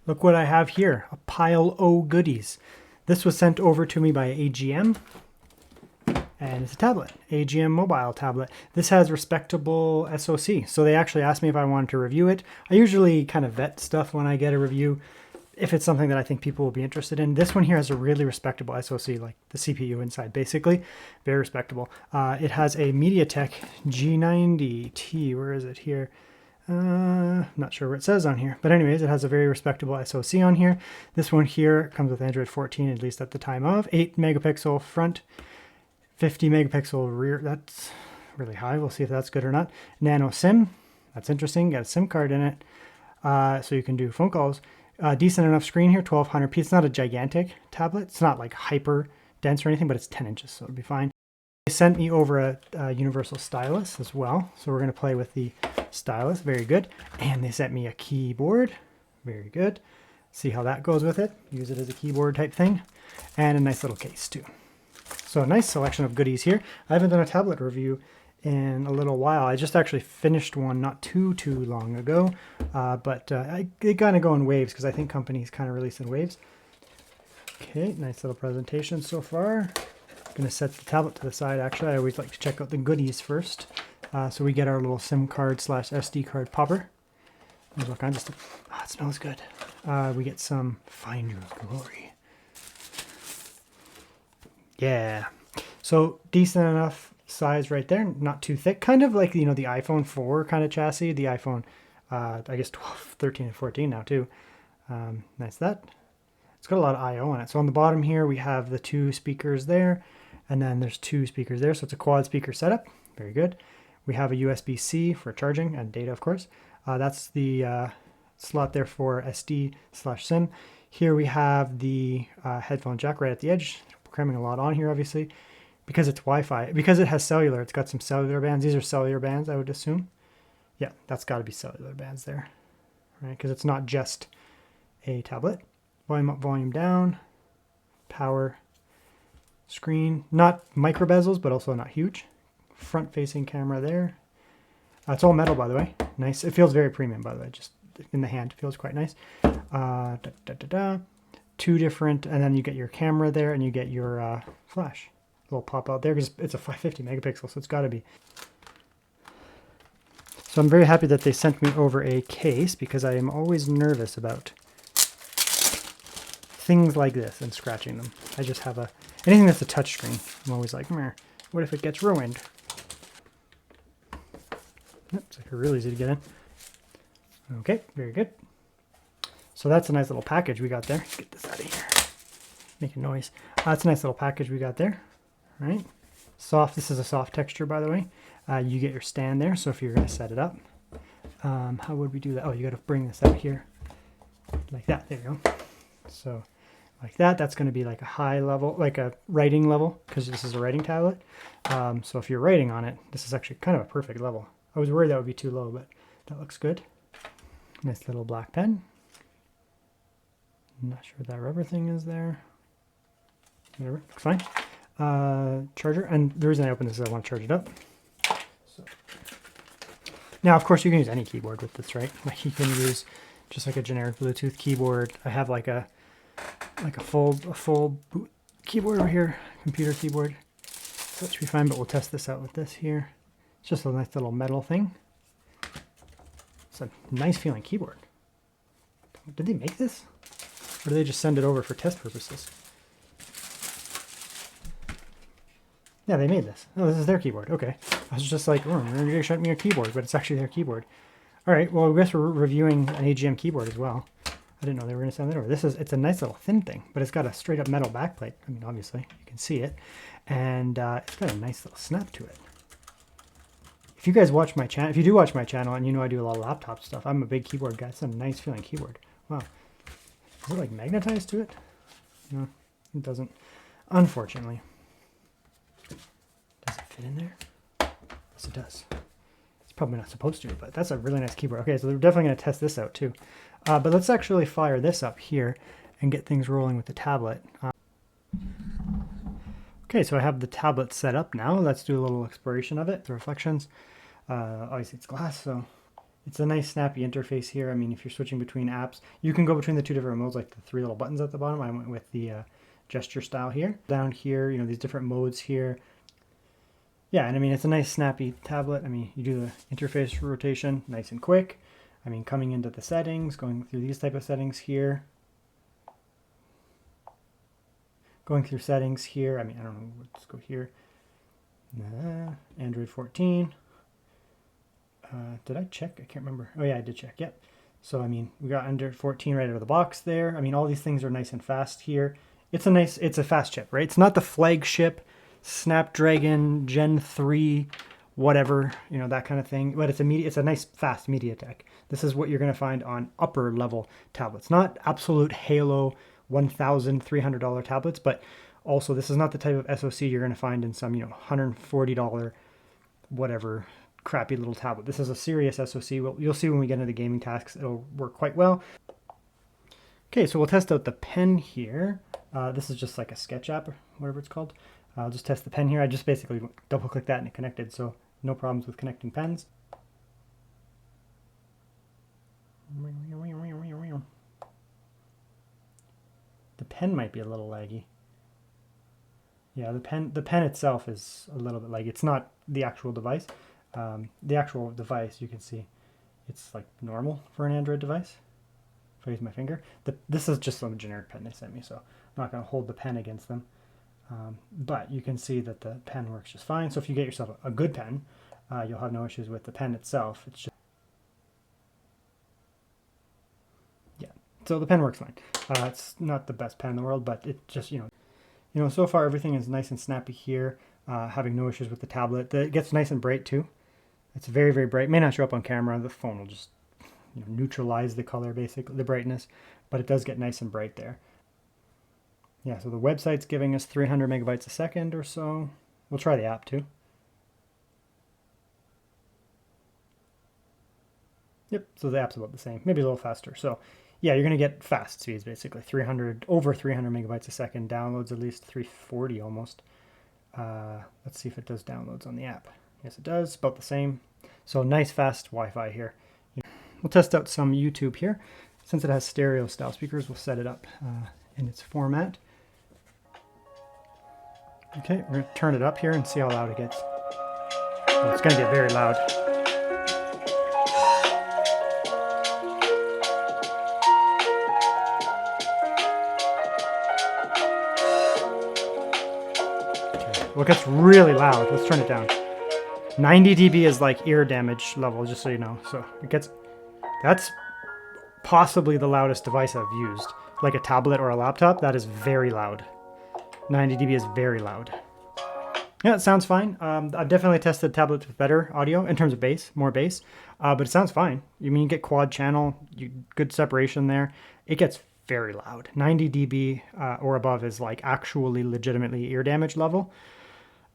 Look what I have here, a pile o' goodies. This was sent over to me by AGM, and it's a tablet, AGM mobile tablet. This has respectable SoC, so they actually asked me if I wanted to review it. I usually kind of vet stuff when I get a review, if it's something that I think people will be interested in. This one here has a really respectable SoC, like the CPU inside, basically. Very respectable. It has a MediaTek G90T, where is it here? Not sure what it says on here, but anyways, it has a very respectable SoC on here. This one here comes with Android 14, at least at the time of. 8 megapixel front, 50 megapixel rear. That's really high. We'll see if that's good or not. Nano SIM. That's interesting. Got a SIM card in it, so you can do phone calls. Decent enough screen here, 1200p. It's not a gigantic tablet. It's not like hyper dense or anything, but it's 10 inches, so it'll be fine. They sent me over a universal stylus as well, so we're going to play with the stylus. Very good. And they sent me a keyboard. Very good. See how that goes with it. Use it as a keyboard type thing. And a nice little case too. So a nice selection of goodies here. I haven't done a tablet review in a little while. I just actually finished one not too long ago, but they kind of go in waves because I think companies kind of release in waves. Okay, nice little presentation so far. I'm going to set the tablet to the side. Actually, I always like to check out the goodies first. So we get our little SIM card / SD card popper. There's all kinds of stuff. Oh, it smells good. We get some Find Your Glory. Yeah. So decent enough size right there. Not too thick. Kind of like, you know, the iPhone 4 kind of chassis. The iPhone, I guess 12, 13, and 14 now too. Nice that. It's got a lot of I/O on it. So on the bottom here, we have the 2 speakers there. And then there's 2 speakers there. So it's a quad speaker setup. Very good. We have a USB-C for charging and data, of course. That's the slot there for SD/SIM. Here we have the headphone jack right at the edge. Cramming a lot on here, obviously, because it's Wi-Fi. Because it has cellular, it's got some cellular bands. These are cellular bands, I would assume. Yeah, that's got to be cellular bands there, right? Because it's not just a tablet. Volume up, volume down. Power. Screen. Not micro bezels, but also not huge. Front-facing camera there. It's all metal, by the way. Nice. It feels very premium, by the way. Just in the hand, it feels quite nice. 2 different, and then you get your camera there, and you get your flash. Little pop out there because it's a 550 megapixel, so it's got to be. So I'm very happy that they sent me over a case because I am always nervous about things like this and scratching them. I just have anything that's a touch screen. I'm always like, what if it gets ruined? It's like real easy to get in. Okay, very good. So that's a nice little package we got there. Let's get this out of here. Making noise. That's a nice little package we got there. All right. Soft. This is a soft texture, by the way. You get your stand there. So if you're going to set it up, how would we do that? Oh, you got to bring this out here like that. There you go. So like that. That's going to be like a high level, like a writing level, because this is a writing tablet. So if you're writing on it, this is actually kind of a perfect level. I was worried that would be too low, but that looks good. Nice little black pen. I'm not sure what that rubber thing is there. Whatever, looks fine. Charger, and the reason I opened this is I want to charge it up. So. Now, of course, you can use any keyboard with this, right? Like you can use just like a generic Bluetooth keyboard. I have like a full keyboard over here, computer keyboard. So that should be fine, but we'll test this out with this here. It's just a nice little metal thing. It's a nice feeling keyboard. Did they make this? Or do they just send it over for test purposes? Yeah, they made this. Oh, this is their keyboard. Okay. I was just like, oh, they're going to show me a keyboard, but it's actually their keyboard. All right, well, I guess we're reviewing an AGM keyboard as well. I didn't know they were going to send it over. It's a nice little thin thing, but it's got a straight up metal backplate. I mean, obviously, you can see it. And it's got a nice little snap to it. If you guys watch my channel, if you do watch my channel and you know I do a lot of laptop stuff, I'm a big keyboard guy. It's a nice feeling keyboard. Wow. Is it like magnetized to it? No, it doesn't. Unfortunately. Does it fit in there? Yes, it does. It's probably not supposed to, but that's a really nice keyboard. Okay, so we're definitely going to test this out too. But let's actually fire this up here and get things rolling with the tablet. Okay, so I have the tablet set up now. Let's do a little exploration of it, the reflections. Obviously it's glass, so It's a nice snappy interface here. I mean, if you're switching between apps, you can go between the two different modes, like the three little buttons at the bottom. I went with the gesture style here. Down here, you know, these different modes here. Yeah, and I mean, it's a nice snappy tablet. I mean, you do the interface rotation nice and quick. I mean, coming into the settings, going through these type of settings here. Going through settings here. I mean, I don't know, let's go here. Android 14. Did I check? I can't remember. Oh yeah, I did check. Yep. So I mean, we got Android 14 right out of the box there. I mean, all these things are nice and fast here. It's a fast chip, right? It's not the flagship Snapdragon Gen 3, whatever, you know, that kind of thing. But it's a nice fast MediaTek. This is what you're going to find on upper level tablets, not absolute Halo $1,300 tablets, but also this is not the type of SoC you're going to find in some, you know, $140 whatever crappy little tablet. This is a serious SoC. Well, you'll see when we get into the gaming tasks, it'll work quite well. Okay, so we'll test out the pen here. This is just like a sketch app or whatever it's called. I'll just test the pen here. I just basically double click that and it connected, so no problems with connecting pens. The pen might be a little laggy. Yeah, the pen itself is a little bit laggy. It's not the actual device. The actual device, you can see, it's like normal for an Android device. If I use my finger, this is just some generic pen they sent me, so I'm not going to hold the pen against them. But you can see that the pen works just fine. So if you get yourself a good pen, you'll have no issues with the pen itself. It's just, yeah. So the pen works fine. It's not the best pen in the world, but it just, you know, so far everything is nice and snappy here. Having no issues with the tablet. It gets nice and bright too. It's very, very bright. It may not show up on camera. The phone will just, you know, neutralize the color, basically, the brightness, but it does get nice and bright there. Yeah, so the website's giving us 300 megabytes a second or so. We'll try the app too. Yep, so the app's about the same, maybe a little faster. So yeah, you're going to get fast speeds, basically. Over 300 megabytes a second. Downloads at least 340 almost. Let's see if it does downloads on the app. Yes, it does, about the same. So nice fast Wi-Fi here. We'll test out some YouTube here. Since it has stereo style speakers, we'll set it up in its format. Okay, we're going to turn it up here and see how loud it gets. Oh, it's going to get very loud. Okay. Well, it gets really loud. Let's turn it down. 90 dB is like ear damage level, just so you know. So it gets, that's possibly the loudest device I've used. Like a tablet or a laptop, that is very loud. 90 dB is very loud. Yeah, it sounds fine. I've definitely tested tablets with better audio in terms of bass, more bass, but it sounds fine. You mean you get quad channel, good separation there. It gets very loud. 90 dB or above is like actually legitimately ear damage level.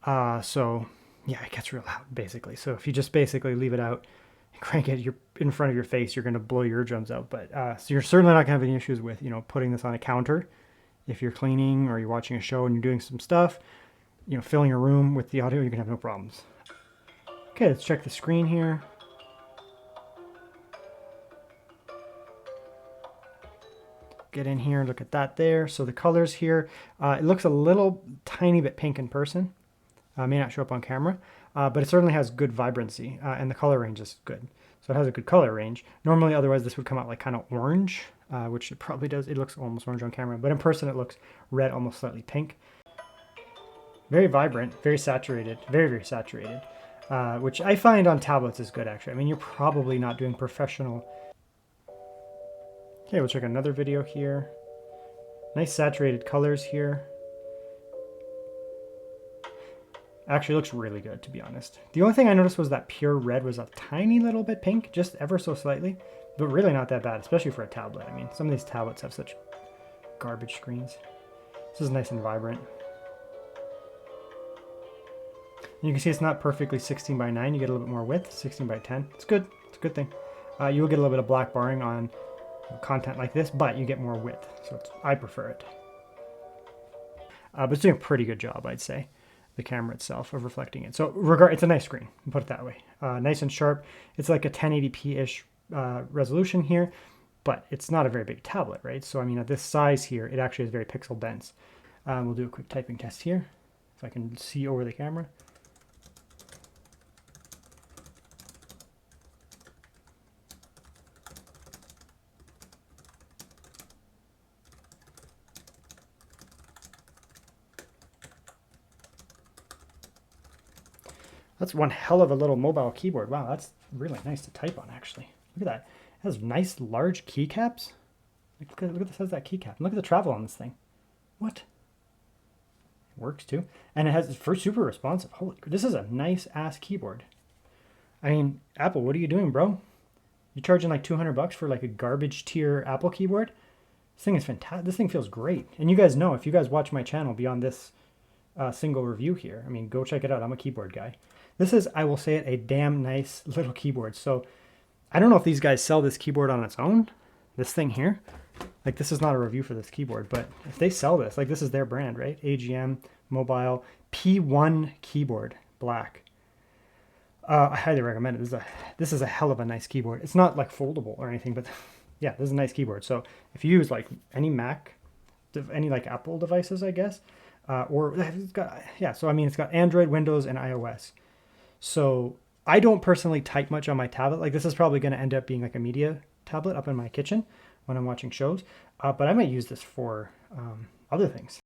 So yeah, it gets real loud basically. So if you just basically leave it out and crank it in front of your face, you're going to blow your eardrums out. But so you're certainly not going to have any issues with, you know, putting this on a counter if you're cleaning or you're watching a show and you're doing some stuff. You know, filling a room with the audio, you can have no problems. Okay, let's check the screen here. Get in here, look at that there. So the colors here, it looks a little tiny bit pink in person. May not show up on camera, but it certainly has good vibrancy and the color range is good. So it has a good color range. Normally, otherwise this would come out like kind of orange, which it probably does. It looks almost orange on camera, but in person it looks red, almost slightly pink. Very vibrant, very saturated, very, very saturated, which I find on tablets is good, actually. I mean, you're probably not doing professional. Okay, we'll check another video here. Nice saturated colors here. Actually looks really good, to be honest. The only thing I noticed was that pure red was a tiny little bit pink, just ever so slightly, but really not that bad, especially for a tablet. I mean, some of these tablets have such garbage screens. This is nice and vibrant. You can see it's not perfectly 16 by 9. You get a little bit more width, 16 by 10. It's good. It's a good thing. You will get a little bit of black barring on content like this, but you get more width. So I prefer it. But it's doing a pretty good job, I'd say. the camera itself of reflecting it. So it's a nice screen, put it that way. Nice and sharp. It's like a 1080p-ish resolution here, but it's not a very big tablet, right? So I mean, at this size here, it actually is very pixel dense. We'll do a quick typing test here, if I can see over the camera. That's one hell of a little mobile keyboard. Wow, that's really nice to type on, actually. Look at that. It has nice large keycaps. Look at this, has that keycap. Look at the travel on this thing. What? It works too. And it has super responsive. Holy, this is a nice ass keyboard. I mean, Apple, what are you doing, bro? You're charging like $200 for like a garbage tier Apple keyboard? This thing is fantastic. This thing feels great. And you guys know, if you guys watch my channel beyond this single review here, I mean, go check it out. I'm a keyboard guy. This is, I will say it, a damn nice little keyboard. So I don't know if these guys sell this keyboard on its own, this thing here. Like, this is not a review for this keyboard, but if they sell this, like, this is their brand, right? AGM Mobile P1 keyboard, black. I highly recommend it. This is a hell of a nice keyboard. It's not like foldable or anything, but yeah, this is a nice keyboard. So if you use like any Mac, any like Apple devices, I guess, or it's got, yeah, so I mean, it's got Android, Windows, and iOS. So I don't personally type much on my tablet. Like, this is probably going to end up being like a media tablet up in my kitchen when I'm watching shows, but I might use this for other things.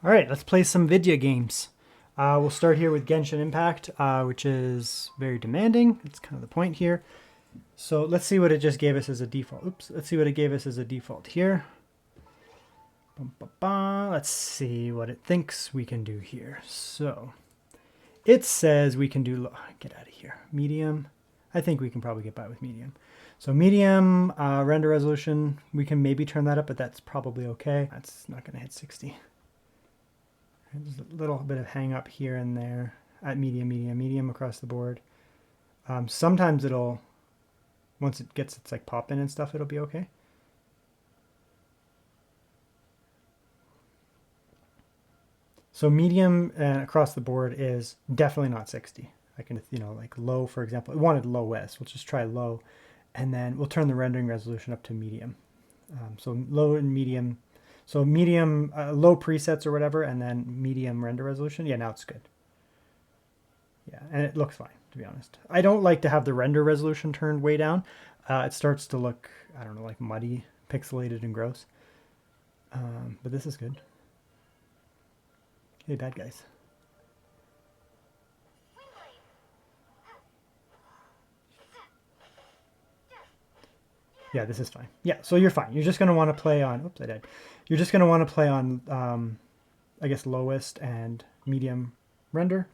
All right, let's play some video games. We'll start here with Genshin Impact, which is very demanding. That's kind of the point here. So let's see what it just gave us as a default. Oops, let's see what it gave us as a default here. Let's see what it thinks we can do here. So it says we can do, get out of here, medium. I think we can probably get by with medium. So medium render resolution, we can maybe turn that up, but that's probably okay. That's not gonna hit 60. There's a little bit of hang up here and there at medium across the board. Sometimes it'll, once it gets its like pop in and stuff, it'll be okay. So medium across the board is definitely not 60. I can, you know, like low, for example, it wanted low S. We'll just try low, and then we'll turn the rendering resolution up to medium. So low and medium. So medium, low presets or whatever, and then medium render resolution. Yeah, now it's good. Yeah, and it looks fine, to be honest. I don't like to have the render resolution turned way down. It starts to look, I don't know, like muddy, pixelated, and gross. But this is good. Hey, bad guys. Yeah, this is fine. Yeah, so you're fine. You're just going to want to play on, oops, I did. You're just going to want to play on, I guess, lowest and medium render.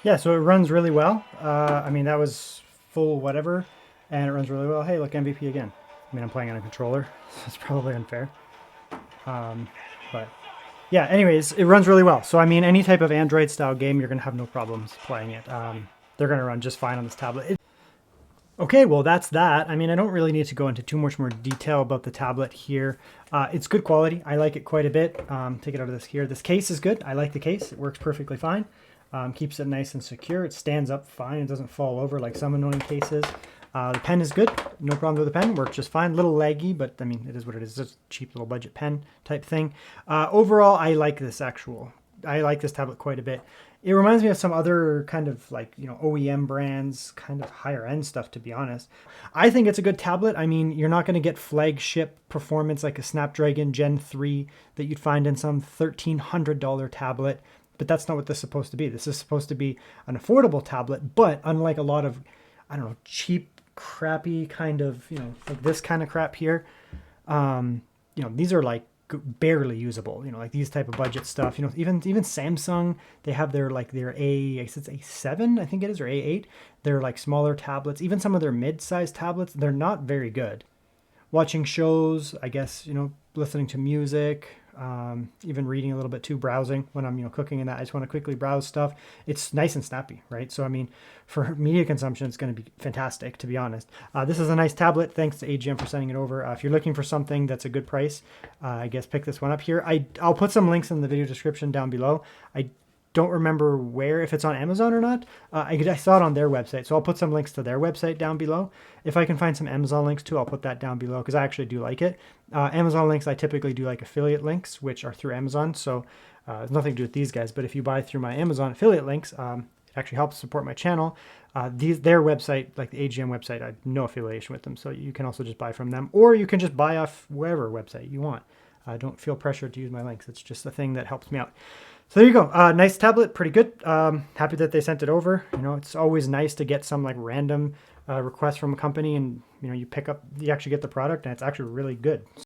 Yeah, so it runs really well. I mean, that was full whatever, and it runs really well. Hey, look, MVP again. I mean, I'm playing on a controller, so it's probably unfair. But yeah, anyways, it runs really well. So, I mean, any type of Android-style game, you're going to have no problems playing it. They're going to run just fine on this tablet. Okay, well, that's that. I mean, I don't really need to go into too much more detail about the tablet here. It's good quality. I like it quite a bit. Take it out of this here. This case is good. I like the case. It works perfectly fine. Keeps it nice and secure. It stands up fine. It doesn't fall over like some annoying cases. The pen is good. No problem with the pen. Works just fine. A little laggy, but I mean, it is what it is. It's just a cheap little budget pen type thing. Overall, I like this tablet quite a bit. It reminds me of some other kind of like, OEM brands, kind of higher end stuff, to be honest. I think it's a good tablet. I mean, you're not going to get flagship performance like a Snapdragon Gen 3 that you'd find in some $1,300 tablet, but that's not what this is supposed to be. This is supposed to be an affordable tablet, but unlike a lot of, I don't know, cheap, crappy kind of, like this kind of crap here, these are like barely usable, like these type of budget stuff, even Samsung, they have their A7, I think it is, or A8. They're like smaller tablets. Even some of their mid-sized tablets, they're not very good. Watching shows, I guess, listening to music, even reading a little bit too, browsing when I'm, cooking and that. I just want to quickly browse stuff. It's nice and snappy, right? So, I mean, for media consumption, it's going to be fantastic, to be honest. This is a nice tablet. Thanks to AGM for sending it over. If you're looking for something that's a good price, I guess pick this one up here. I'll put some links in the video description down below. I don't remember if it's on Amazon or not. I saw it on their website, so I'll put some links to their website down below. If I can find some Amazon links too, I'll put that down below because I actually do like it. Amazon links, I typically do like affiliate links, which are through Amazon, so it's nothing to do with these guys, but if you buy through my Amazon affiliate links, it actually helps support my channel. Their website, like the AGM website, I have no affiliation with them, so you can also just buy from them, or you can just buy off wherever website you want. Don't feel pressured to use my links. It's just a thing that helps me out. So there you go. Nice tablet, pretty good. Happy that they sent it over. It's always nice to get some like random request from a company, and you actually get the product, and it's actually really good.